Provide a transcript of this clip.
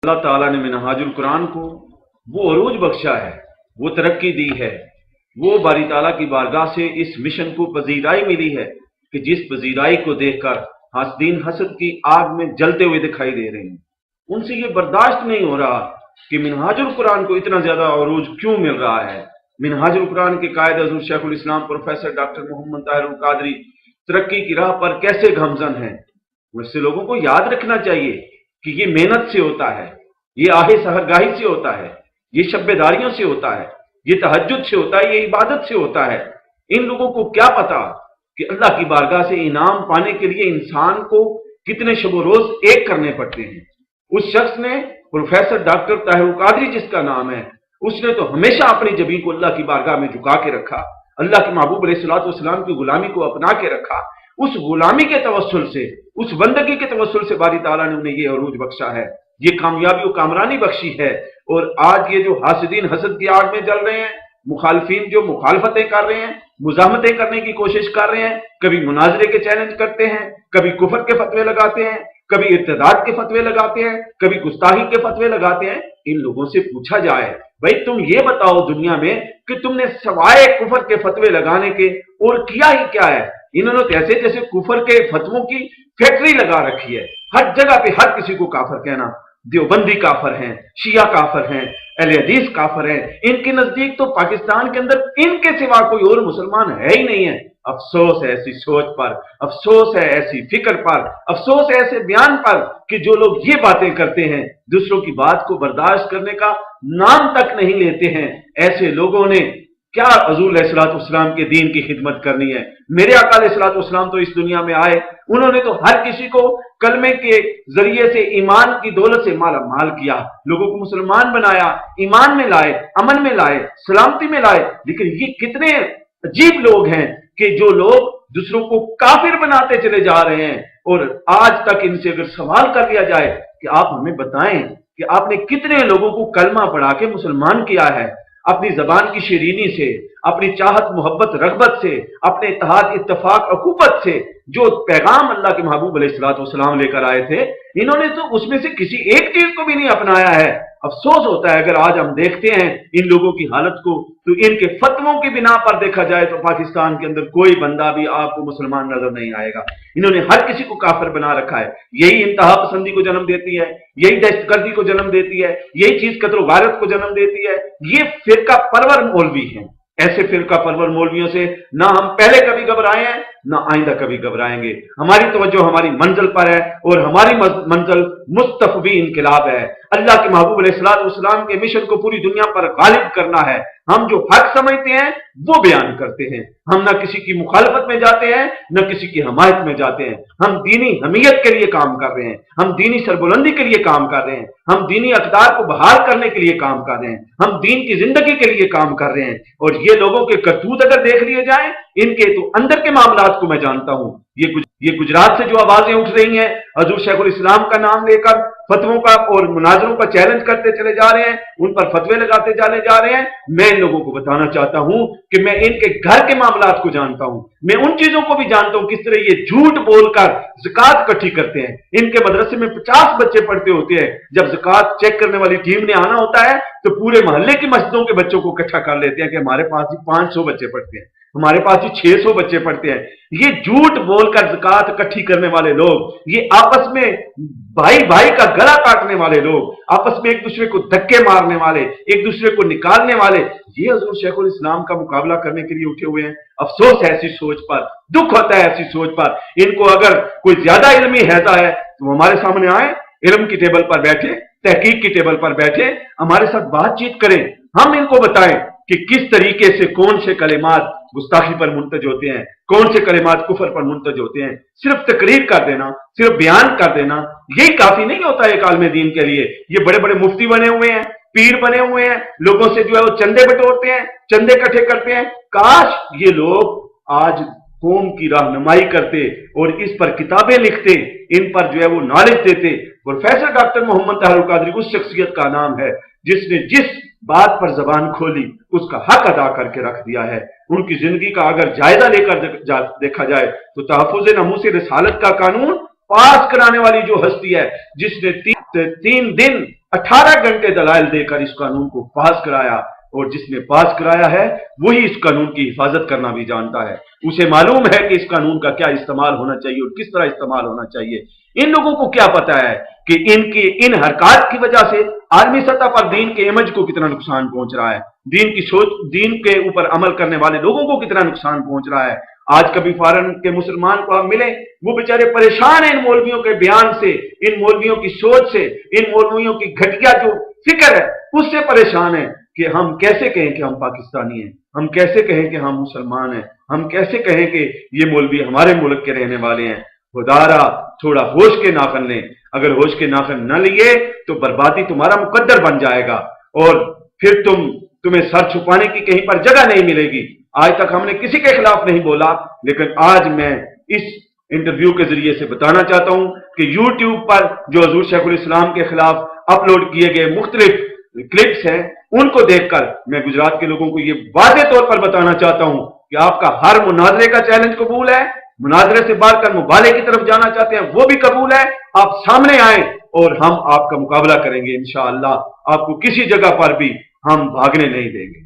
اللہ ताला ने मिनहाजुल कुरान को वो अरूज बख्शा है, वो तरक्की दी है, वो बारी ताला की बारगाह से इस मिशन को पजीराई मिली है कि जिस पजीराई को देखकर हासदीन हसद की आग में जलते हुए दिखाई दे रहे हैं, उनसे ये बर्दाश्त नहीं हो रहा कि मिनहाजुल कुरान को इतना ज्यादा अरूज क्यों मिल रहा है। मिनहाजुल कुरान के कायद हज़रत शेखुल इस्लाम प्रोफेसर डॉक्टर मोहम्मद ताहिर कादरी तरक्की की राह पर कैसे गमजन हैं। वैसे लोगों को याद रखना चाहिए कि ये मेहनत से होता है, ये आहे सहरगाही से होता है, ये शब्बेदारियों से होता है, ये तहज्जुद से होता है, ये इबादत से होता है। इन लोगों को क्या पता कि अल्लाह की बारगाह से इनाम पाने के लिए इंसान को कितने शब रोज एक करने पड़ते हैं। उस शख्स ने, प्रोफेसर डॉक्टर ताहिर कादरी जिसका नाम है, उसने तो हमेशा अपनी जबीन को अल्लाह की बारगाह में झुका के रखा, अल्लाह के महबूब अलैहिस्सलाम की गुलामी को अपना के रखा। उस गुलामी के तवस्सुल से, उस बंदगी के तवस्सुल से बारी ताला ने उन्हें ये अरूज बख्शा है, ये कामयाबी और कामरानी बख्शी है। और आज ये जो हासिदीन हसद की आग में जल रहे हैं, मुखालफीन जो मुखालफतें कर रहे हैं, मुजाहमतें करने की कोशिश कर रहे हैं, कभी मुनाजरे के चैलेंज करते हैं, कभी कुफर के फतवे लगाते हैं, कभी इर्तिदाद के फतवे लगाते हैं, कभी गुस्ताही के फतवे लगाते हैं। इन लोगों से पूछा जाए, भाई तुम ये बताओ दुनिया में कि तुमने सवाए कुफर के फतवे लगाने के और किया ही क्या है। इन्होंने तो ऐसे जैसे कुफर के फतवों की फैक्ट्री लगा रखी है, हर जगह पे हर किसी को काफिर कहना। देवबंदी काफिर हैं, शिया काफिर हैं, अहले हदीस काफिर हैं। इनके नजदीक तो पाकिस्तान के अंदर इनके सिवा कोई और मुसलमान है ही नहीं है। अफसोस है ऐसी सोच पर, अफसोस है ऐसी फिक्र पर, अफसोस है ऐसे बयान पर कि जो लोग ये बातें करते हैं, दूसरों की बात को बर्दाश्त करने का नाम तक नहीं लेते हैं। ऐसे लोगों ने क्या हज़ूर अलैहिस्सलाम के दीन की खिदमत करनी है। मेरे आका अलैहिस्सलाम तो इस दुनिया में आए, उन्होंने तो हर किसी को कलमे के जरिए से ईमान की दौलत से माला माल किया, लोगों को मुसलमान बनाया, ईमान में लाए, अमन में लाए, सलामती में लाए। लेकिन ये कितने अजीब लोग हैं कि जो लोग दूसरों को काफिर बनाते चले जा रहे हैं। और आज तक इनसे अगर सवाल कर लिया जाए कि आप हमें बताएं कि आपने कितने लोगों को कलमा पढ़ा के मुसलमान किया है, अपनी जबान की शीरीनी से, अपनी चाहत मोहब्बत रगबत से, अपने इत्तेहाद इत्तफाक अखुबत से जो पैगाम अल्लाह के महबूब अलैहिस्सलाम लेकर आए थे, इन्होंने तो उसमें से किसी एक चीज को भी नहीं अपनाया है। अफसोस होता है अगर आज हम देखते हैं इन लोगों की हालत को, तो इनके फतवों की बिना पर देखा जाए तो पाकिस्तान के अंदर कोई बंदा भी आपको मुसलमान नजर नहीं आएगा। इन्होंने हर किसी को काफिर बना रखा है। यही इंतहा पसंदी को जन्म देती है, यही दहशतगर्दी को जन्म देती है, यही चीज कत्ल गारत को जन्म देती है। ये फिरका परवर मौलवी हैं। ऐसे फिरका परवर मौलवियों से ना हम पहले कभी घबराए हैं, ना आइंदा कभी घबराएंगे। हमारी तवज्जो हमारी मंजिल पर है और हमारी मंजिल मुस्तफवी इनकलाब है। अल्लाह के महबूब अलैहिस्सलाम के मिशन को पूरी दुनिया पर गालिब करना है। हम जो हक समझते हैं वो बयान करते हैं। हम ना किसी की मुखालफत में जाते हैं, न किसी की हमायत में जाते हैं। हम दीनी हमीयत के लिए काम कर रहे हैं, हम दीनी सरबुलंदी के लिए काम कर रहे हैं, हम दीनी अक़दार को बहाल करने के लिए काम कर रहे हैं, हम दीन की जिंदगी के लिए काम कर रहे हैं। और ये लोगों के करतूत अगर देख लिए जाए, इनके तो अंदर के मामलात को मैं जानता हूं। ये गुजरात से जो आवाजें उठ रही हैं हजूर शेखुल इस्लाम का नाम लेकर फतवों का और मुनाजरों का चैलेंज करते चले जा रहे हैं, उन पर फतवे लगाते चले जा रहे हैं, मैं इन लोगों को बताना चाहता हूं कि मैं इनके घर के मामलात को जानता हूं। मैं उन चीजों को भी जानता हूं किस तरह ये झूठ बोलकर ज़कात इकट्ठी करते हैं। इनके मदरसे में 50 बच्चे पढ़ते होते हैं, जब ज़कात चेक करने वाली टीम ने आना होता है तो पूरे मोहल्ले की मस्जिदों के बच्चों को इकट्ठा कर लेते हैं कि हमारे पास ही 500 बच्चे पढ़ते हैं, हमारे पास ही 600 बच्चे पढ़ते हैं। ये झूठ बोलकर ज़कात इकट्ठी करने वाले लोग, ये आपस में भाई भाई का गला काटने वाले लोग, आपस में एक दूसरे को धक्के मारने वाले, एक दूसरे को निकालने वाले, ये हज़रत शेखुल इस्लाम का मुकाबला करने के लिए उठे हुए हैं। अफसोस है ऐसी सोच पर, दुख होता है ऐसी सोच पर। इनको अगर कोई ज्यादा इल्मी हैजा है तो हमारे सामने आए, इल्म की टेबल पर बैठे, तहकीक की टेबल पर बैठे, हमारे साथ बातचीत करें, हम इनको बताएं कि किस तरीके से कौन से कलिमात गुस्ताखी पर मुंतज होते हैं, कौन से कलिमात कुफर पर मुंतज होते हैं। सिर्फ तकरीर कर देना, सिर्फ बयान कर देना, यही काफी नहीं होता है आलिम दीन के लिए। ये बड़े बड़े मुफ्ती बने हुए हैं, पीर बने हुए हैं, लोगों से जो है वो चंदे बटोरते हैं, चंदे इकट्ठे करते हैं। काश ये लोग आज कौम की रहनुमाई करते और इस पर किताबें लिखते, इन पर जो है वो नॉलेज देते। प्रोफेसर डॉक्टर मोहम्मद ताहिर कादरी उस शख्सियत का नाम है जिसने जिस बात पर जबान खोली उसका हक अदा करके रख दिया है। उनकी जिंदगी का अगर जायजा लेकर देखा जाए तो तहफ़्फ़ुज़ नमूस रिसालत का कानून पास कराने वाली जो हस्ती है, जिसने 3 दिन 18 घंटे दलाइल देकर इस कानून को पास कराया, और जिसने पास कराया है वही इस कानून की हिफाजत करना भी जानता है। उसे मालूम है कि इस कानून का क्या इस्तेमाल होना चाहिए और किस तरह इस्तेमाल होना चाहिए। इन लोगों को क्या पता है कि इनकी इन हरकत की वजह से आलमी सतह पर दीन के इमेज को कितना नुकसान पहुंच रहा है, दीन की सोच, दीन के ऊपर अमल करने वाले लोगों को कितना नुकसान पहुंच रहा है। आज कभी फॉरेन के मुसलमान को हम मिले, वो बेचारे परेशान हैं इन मौलवियों के बयान से, इन मौलवियों की सोच से, इन मौलवियों की घटिया जो फिक्र है उससे परेशान है कि हम कैसे कहें कि हम पाकिस्तानी हैं, हम कैसे कहें कि हम मुसलमान हैं, हम कैसे कहें कि ये मौलवी हमारे मुल्क के रहने वाले हैं। खुदारा थोड़ा होश के नाखन लें, अगर होश के नाखन न लिए तो बर्बादी तुम्हारा मुकद्दर बन जाएगा, और फिर तुम्हें सर छुपाने की कहीं पर जगह नहीं मिलेगी। आज तक हमने किसी के खिलाफ नहीं बोला, लेकिन आज मैं इस इंटरव्यू के जरिए से बताना चाहता हूं कि यूट्यूब पर जो हजूर शेखुल इस्लाम के खिलाफ अपलोड किए गए मुख्तलिफ क्लिप्स हैं, उनको देखकर मैं गुजरात के लोगों को ये वादे तौर पर बताना चाहता हूं कि आपका हर मुनाजरे का चैलेंज कबूल है, मुनाजरे से बढ़कर मुबाले की तरफ जाना चाहते हैं वो भी कबूल है। आप सामने आए और हम आपका मुकाबला करेंगे इंशाअल्लाह। आपको किसी जगह पर भी हम भागने नहीं देंगे।